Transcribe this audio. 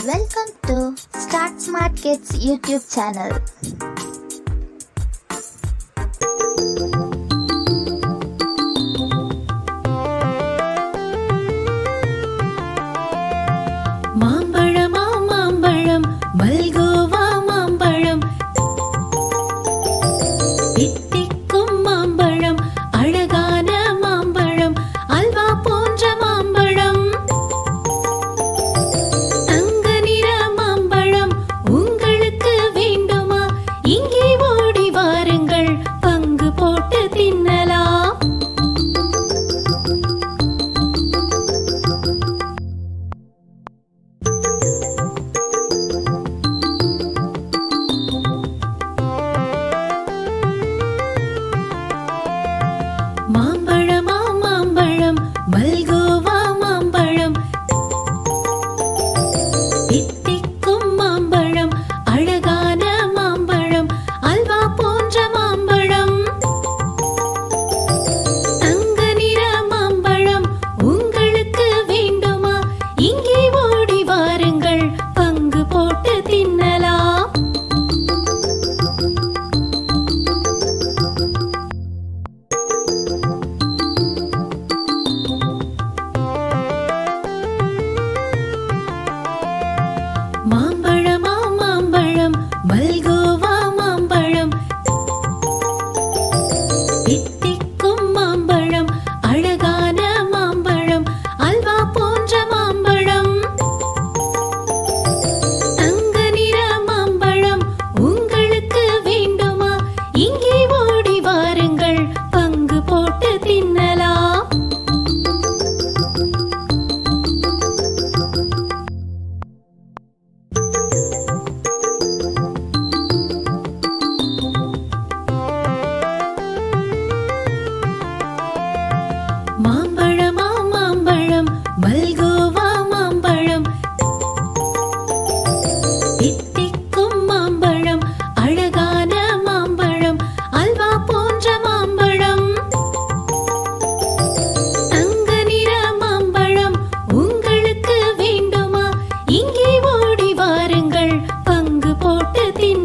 Welcome to Start Smart Kids YouTube channel. மாம்பழமா மாம்பழம் மல்கோவா மாம்பழம் தித்திக்கும் மாம்பழம் அழகான மாம்பழம் அல்வா போன்ற மாம்பழம் தங்க நிற மாம்பழம் உங்களுக்கு வேண்டுமா இங்கே ஓடி வாருங்கள் பங்கு போட்டு தின்னலாம். மாம்பழமா மாம்பழம் மல்கோவா மாம்பழம் தித்திக்கும் மாம்பழம் அழகான மாம்பழம் அல்வா போன்ற மாம்பழம் தங்க நிற மாம்பழம் உங்களுக்கு வேண்டுமா இங்கே ஓடி வாருங்கள் பங்கு போட்டு தின்னலாம். மாம்பழமா மாம்பழம் மல்கோவா மாம்பழம் தித்திக்கும் மாம்பழம் அழகான மாம்பழம் அல்வா போன்ற மாம்பழம் தங்க நிற மாம்பழம் உங்களுக்கு வேண்டுமா இங்கே ஓடி வாருங்கள் பங்கு போட்டு தின்னலாம். மாம்பழமா மாம்பழம் மல்கோவா மாம்பழம் தித்திக்கும் மாம்பழம் அழகான மாம்பழம் அல்வா போன்ற மாம்பழம் தங்க நிற மாம்பழம் உங்களுக்கு வேண்டுமா இங்கே ஓடி வாருங்கள் பங்கு போட்டு தின்னலாம்.